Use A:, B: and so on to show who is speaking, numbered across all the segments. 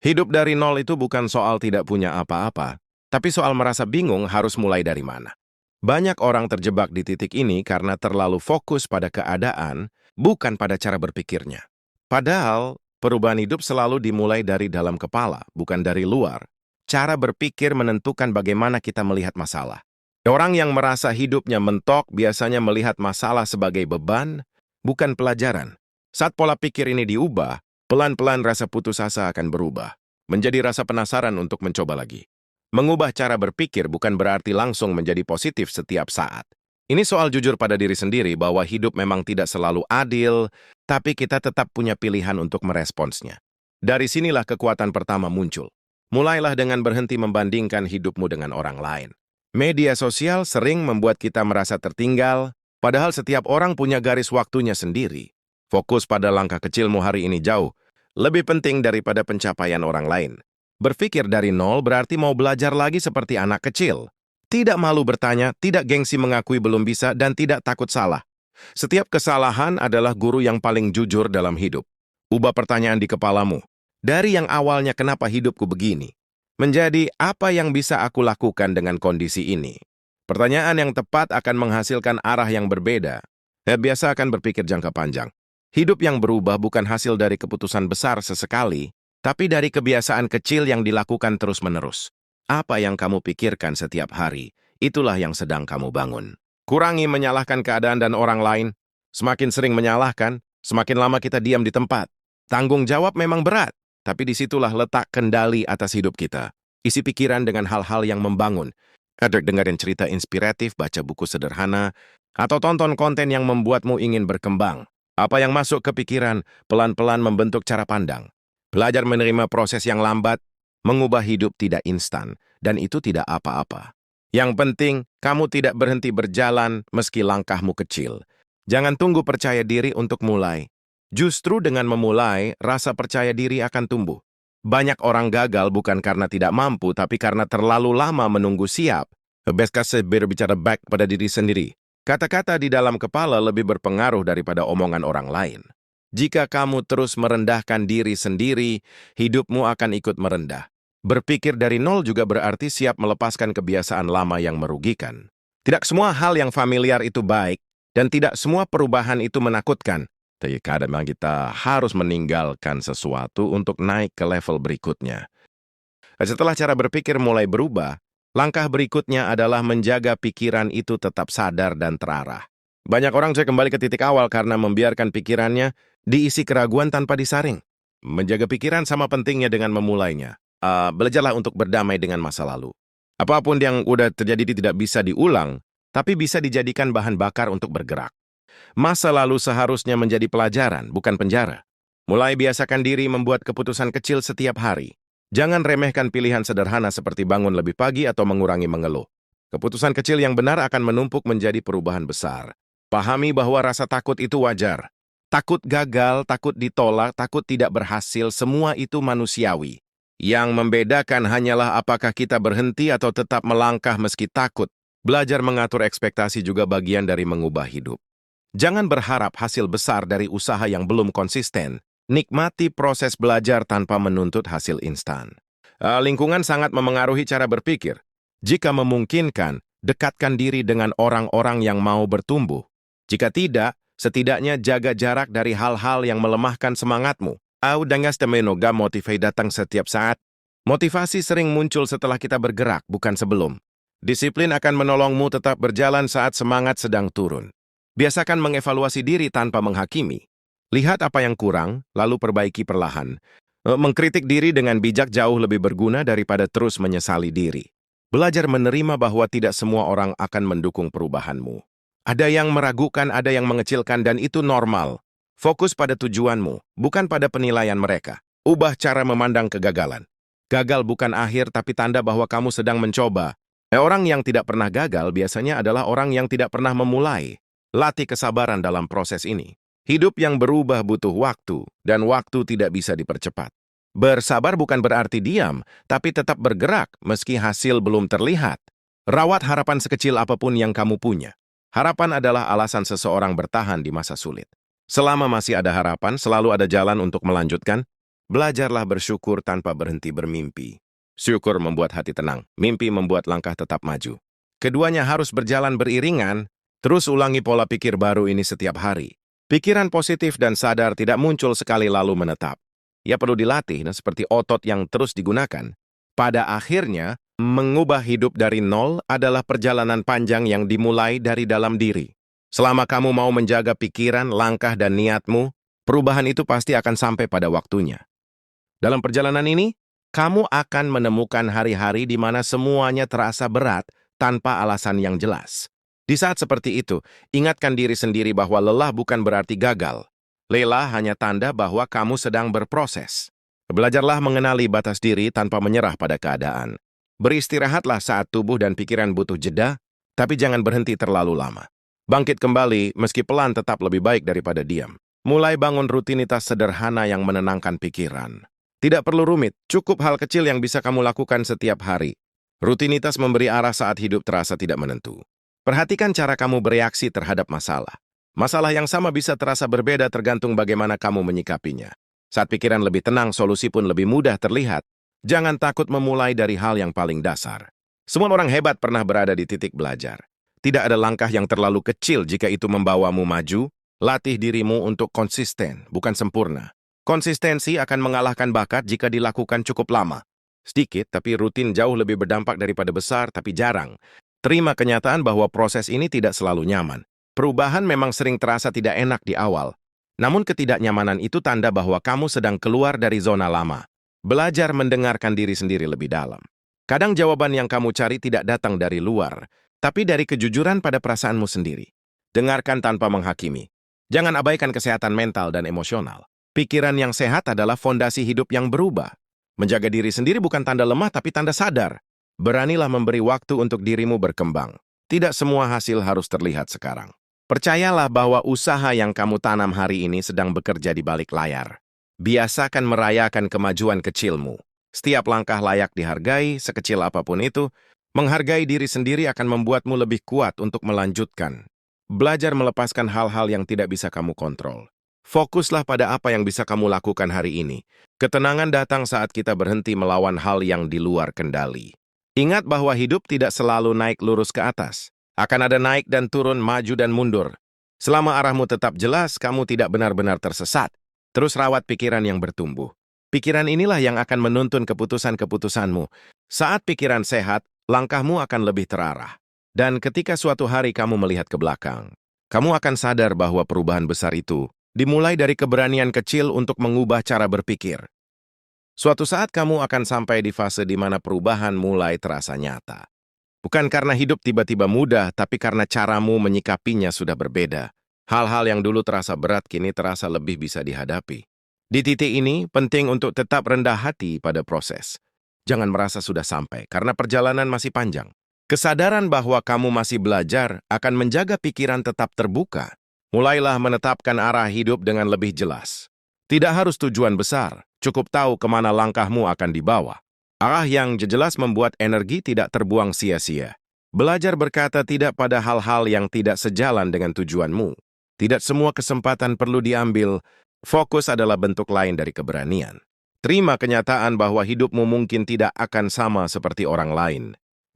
A: Hidup dari nol itu bukan soal tidak punya apa-apa, tapi soal merasa bingung harus mulai dari mana. Banyak orang terjebak di titik ini karena terlalu fokus pada keadaan, bukan pada cara berpikirnya. Padahal, perubahan hidup selalu dimulai dari dalam kepala, bukan dari luar. Cara berpikir menentukan bagaimana kita melihat masalah. Orang yang merasa hidupnya mentok biasanya melihat masalah sebagai beban, bukan pelajaran. Saat pola pikir ini diubah, pelan-pelan rasa putus asa akan berubah, menjadi rasa penasaran untuk mencoba lagi. Mengubah cara berpikir bukan berarti langsung menjadi positif setiap saat. Ini soal jujur pada diri sendiri bahwa hidup memang tidak selalu adil, tapi kita tetap punya pilihan untuk meresponsnya. Dari sinilah kekuatan pertama muncul. Mulailah dengan berhenti membandingkan hidupmu dengan orang lain. Media sosial sering membuat kita merasa tertinggal, padahal setiap orang punya garis waktunya sendiri. Fokus pada langkah kecilmu hari ini jauh lebih penting daripada pencapaian orang lain. Berpikir dari nol berarti mau belajar lagi seperti anak kecil. Tidak malu bertanya, tidak gengsi mengakui belum bisa, dan tidak takut salah. Setiap kesalahan adalah guru yang paling jujur dalam hidup. Ubah pertanyaan di kepalamu. Dari yang awalnya kenapa hidupku begini, menjadi apa yang bisa aku lakukan dengan kondisi ini. Pertanyaan yang tepat akan menghasilkan arah yang berbeda. Biasa akan berpikir jangka panjang. Hidup yang berubah bukan hasil dari keputusan besar sesekali, tapi dari kebiasaan kecil yang dilakukan terus-menerus. Apa yang kamu pikirkan setiap hari, itulah yang sedang kamu bangun. Kurangi menyalahkan keadaan dan orang lain. Semakin sering menyalahkan, semakin lama kita diam di tempat. Tanggung jawab memang berat, tapi disitulah letak kendali atas hidup kita. Isi pikiran dengan hal-hal yang membangun. Dengerin cerita inspiratif, baca buku sederhana, atau tonton konten yang membuatmu ingin berkembang. Apa yang masuk ke pikiran, pelan-pelan membentuk cara pandang. Belajar menerima proses yang lambat, mengubah hidup tidak instan, dan itu tidak apa-apa. Yang penting, kamu tidak berhenti berjalan meski langkahmu kecil. Jangan tunggu percaya diri untuk mulai. Justru dengan memulai, rasa percaya diri akan tumbuh. Banyak orang gagal bukan karena tidak mampu, tapi karena terlalu lama menunggu siap. Best berbicara baik pada diri sendiri. Kata-kata di dalam kepala lebih berpengaruh daripada omongan orang lain. Jika kamu terus merendahkan diri sendiri, hidupmu akan ikut merendah. Berpikir dari nol juga berarti siap melepaskan kebiasaan lama yang merugikan. Tidak semua hal yang familiar itu baik, dan tidak semua perubahan itu menakutkan. Tapi kadang kita harus meninggalkan sesuatu untuk naik ke level berikutnya. Setelah cara berpikir mulai berubah, langkah berikutnya adalah menjaga pikiran itu tetap sadar dan terarah. Banyak orang kembali ke titik awal karena membiarkan pikirannya diisi keraguan tanpa disaring. Menjaga pikiran sama pentingnya dengan memulainya. Belajarlah untuk berdamai dengan masa lalu. Apapun yang udah terjadi tidak bisa diulang, tapi bisa dijadikan bahan bakar untuk bergerak. Masa lalu seharusnya menjadi pelajaran, bukan penjara. Mulai biasakan diri membuat keputusan kecil setiap hari. Jangan remehkan pilihan sederhana seperti bangun lebih pagi atau mengurangi mengeluh. Keputusan kecil yang benar akan menumpuk menjadi perubahan besar. Pahami bahwa rasa takut itu wajar. Takut gagal, takut ditolak, takut tidak berhasil, semua itu manusiawi. Yang membedakan hanyalah apakah kita berhenti atau tetap melangkah meski takut. Belajar mengatur ekspektasi juga bagian dari mengubah hidup. Jangan berharap hasil besar dari usaha yang belum konsisten. Nikmati proses belajar tanpa menuntut hasil instan. Lingkungan sangat memengaruhi cara berpikir. Jika memungkinkan, dekatkan diri dengan orang-orang yang mau bertumbuh. Jika tidak, setidaknya jaga jarak dari hal-hal yang melemahkan semangatmu. Audangas temenoga motivasi datang setiap saat. Motivasi sering muncul setelah kita bergerak, bukan sebelum. Disiplin akan menolongmu tetap berjalan saat semangat sedang turun. Biasakan mengevaluasi diri tanpa menghakimi. Lihat apa yang kurang, lalu perbaiki perlahan. Mengkritik diri dengan bijak jauh lebih berguna daripada terus menyesali diri. Belajar menerima bahwa tidak semua orang akan mendukung perubahanmu. Ada yang meragukan, ada yang mengecilkan, dan itu normal. Fokus pada tujuanmu, bukan pada penilaian mereka. Ubah cara memandang kegagalan. Gagal bukan akhir, tapi tanda bahwa kamu sedang mencoba. Orang yang tidak pernah gagal biasanya adalah orang yang tidak pernah memulai. Latih kesabaran dalam proses ini. Hidup yang berubah butuh waktu, dan waktu tidak bisa dipercepat. Bersabar bukan berarti diam, tapi tetap bergerak meski hasil belum terlihat. Rawat harapan sekecil apapun yang kamu punya. Harapan adalah alasan seseorang bertahan di masa sulit. Selama masih ada harapan, selalu ada jalan untuk melanjutkan. Belajarlah bersyukur tanpa berhenti bermimpi. Syukur membuat hati tenang, mimpi membuat langkah tetap maju. Keduanya harus berjalan beriringan, terus ulangi pola pikir baru ini setiap hari. Pikiran positif dan sadar tidak muncul sekali lalu menetap. Ia perlu dilatih, seperti otot yang terus digunakan. Pada akhirnya, mengubah hidup dari nol adalah perjalanan panjang yang dimulai dari dalam diri. Selama kamu mau menjaga pikiran, langkah, dan niatmu, perubahan itu pasti akan sampai pada waktunya. Dalam perjalanan ini, kamu akan menemukan hari-hari di mana semuanya terasa berat tanpa alasan yang jelas. Di saat seperti itu, ingatkan diri sendiri bahwa lelah bukan berarti gagal. Lelah hanya tanda bahwa kamu sedang berproses. Belajarlah mengenali batas diri tanpa menyerah pada keadaan. Beristirahatlah saat tubuh dan pikiran butuh jeda, tapi jangan berhenti terlalu lama. Bangkit kembali, meski pelan tetap lebih baik daripada diam. Mulai bangun rutinitas sederhana yang menenangkan pikiran. Tidak perlu rumit, cukup hal kecil yang bisa kamu lakukan setiap hari. Rutinitas memberi arah saat hidup terasa tidak menentu. Perhatikan cara kamu bereaksi terhadap masalah. Masalah yang sama bisa terasa berbeda tergantung bagaimana kamu menyikapinya. Saat pikiran lebih tenang, solusi pun lebih mudah terlihat. Jangan takut memulai dari hal yang paling dasar. Semua orang hebat pernah berada di titik belajar. Tidak ada langkah yang terlalu kecil jika itu membawamu maju. Latih dirimu untuk konsisten, bukan sempurna. Konsistensi akan mengalahkan bakat jika dilakukan cukup lama. Sedikit tapi rutin jauh lebih berdampak daripada besar tapi jarang. Terima kenyataan bahwa proses ini tidak selalu nyaman. Perubahan memang sering terasa tidak enak di awal. Namun ketidaknyamanan itu tanda bahwa kamu sedang keluar dari zona lama. Belajar mendengarkan diri sendiri lebih dalam. Kadang jawaban yang kamu cari tidak datang dari luar, tapi dari kejujuran pada perasaanmu sendiri. Dengarkan tanpa menghakimi. Jangan abaikan kesehatan mental dan emosional. Pikiran yang sehat adalah fondasi hidup yang berubah. Menjaga diri sendiri bukan tanda lemah tapi tanda sadar. Beranilah memberi waktu untuk dirimu berkembang. Tidak semua hasil harus terlihat sekarang. Percayalah bahwa usaha yang kamu tanam hari ini sedang bekerja di balik layar. Biasakan merayakan kemajuan kecilmu. Setiap langkah layak dihargai, sekecil apapun itu. Menghargai diri sendiri akan membuatmu lebih kuat untuk melanjutkan. Belajar melepaskan hal-hal yang tidak bisa kamu kontrol. Fokuslah pada apa yang bisa kamu lakukan hari ini. Ketenangan datang saat kita berhenti melawan hal yang di luar kendali. Ingat bahwa hidup tidak selalu naik lurus ke atas. Akan ada naik dan turun, maju dan mundur. Selama arahmu tetap jelas, kamu tidak benar-benar tersesat. Terus rawat pikiran yang bertumbuh. Pikiran inilah yang akan menuntun keputusan-keputusanmu. Saat pikiran sehat, langkahmu akan lebih terarah. Dan ketika suatu hari kamu melihat ke belakang, kamu akan sadar bahwa perubahan besar itu dimulai dari keberanian kecil untuk mengubah cara berpikir. Suatu saat kamu akan sampai di fase di mana perubahan mulai terasa nyata. Bukan karena hidup tiba-tiba mudah, tapi karena caramu menyikapinya sudah berbeda. Hal-hal yang dulu terasa berat kini terasa lebih bisa dihadapi. Di titik ini, penting untuk tetap rendah hati pada proses. Jangan merasa sudah sampai, karena perjalanan masih panjang. Kesadaran bahwa kamu masih belajar akan menjaga pikiran tetap terbuka. Mulailah menetapkan arah hidup dengan lebih jelas. Tidak harus tujuan besar, cukup tahu kemana langkahmu akan dibawa. Arah yang jelas membuat energi tidak terbuang sia-sia. Belajar berkata tidak pada hal-hal yang tidak sejalan dengan tujuanmu. Tidak semua kesempatan perlu diambil. Fokus adalah bentuk lain dari keberanian. Terima kenyataan bahwa hidupmu mungkin tidak akan sama seperti orang lain.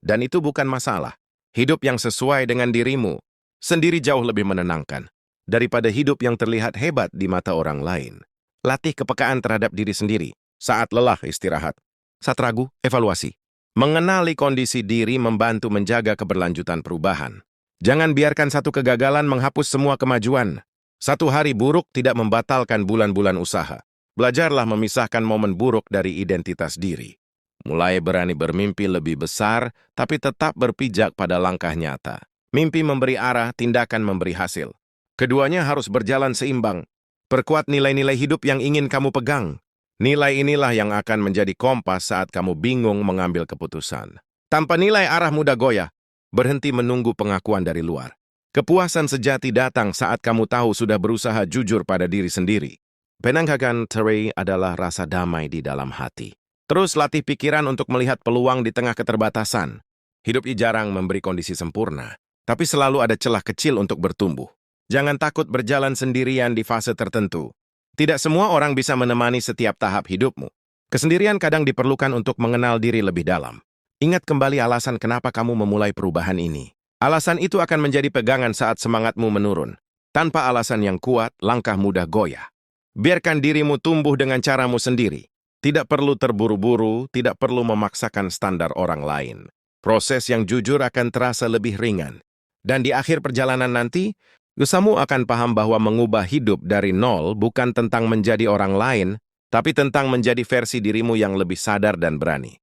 A: Dan itu bukan masalah. Hidup yang sesuai dengan dirimu sendiri jauh lebih menenangkan daripada hidup yang terlihat hebat di mata orang lain. Latih kepekaan terhadap diri sendiri. Saat lelah, istirahat. Saat ragu, evaluasi. Mengenali kondisi diri membantu menjaga keberlanjutan perubahan. Jangan biarkan satu kegagalan menghapus semua kemajuan. Satu hari buruk tidak membatalkan bulan-bulan usaha. Belajarlah memisahkan momen buruk dari identitas diri. Mulai berani bermimpi lebih besar, tapi tetap berpijak pada langkah nyata. Mimpi memberi arah, tindakan memberi hasil. Keduanya harus berjalan seimbang. Perkuat nilai-nilai hidup yang ingin kamu pegang. Nilai inilah yang akan menjadi kompas saat kamu bingung mengambil keputusan. Tanpa nilai arah mudah goyah. Berhenti menunggu pengakuan dari luar. Kepuasan sejati datang saat kamu tahu sudah berusaha jujur pada diri sendiri. Penanggakan Terry adalah rasa damai di dalam hati. Terus latih pikiran untuk melihat peluang di tengah keterbatasan. Hidup jarang memberi kondisi sempurna, tapi selalu ada celah kecil untuk bertumbuh. Jangan takut berjalan sendirian di fase tertentu. Tidak semua orang bisa menemani setiap tahap hidupmu. Kesendirian kadang diperlukan untuk mengenal diri lebih dalam. Ingat kembali alasan kenapa kamu memulai perubahan ini. Alasan itu akan menjadi pegangan saat semangatmu menurun. Tanpa alasan yang kuat, langkah mudah goyah. Biarkan dirimu tumbuh dengan caramu sendiri. Tidak perlu terburu-buru, tidak perlu memaksakan standar orang lain. Proses yang jujur akan terasa lebih ringan. Dan di akhir perjalanan nanti, kamu akan paham bahwa mengubah hidup dari nol bukan tentang menjadi orang lain, tapi tentang menjadi versi dirimu yang lebih sadar dan berani.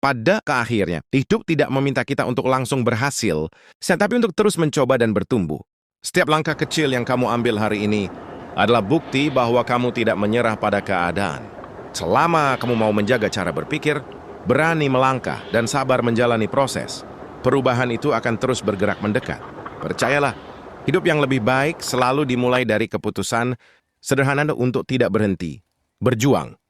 A: Pada akhirnya, hidup tidak meminta kita untuk langsung berhasil, tapi untuk terus mencoba dan bertumbuh. Setiap langkah kecil yang kamu ambil hari ini adalah bukti bahwa kamu tidak menyerah pada keadaan. Selama kamu mau menjaga cara berpikir, berani melangkah, dan sabar menjalani proses, perubahan itu akan terus bergerak mendekat. Percayalah, hidup yang lebih baik selalu dimulai dari keputusan sederhana untuk tidak berhenti, berjuang,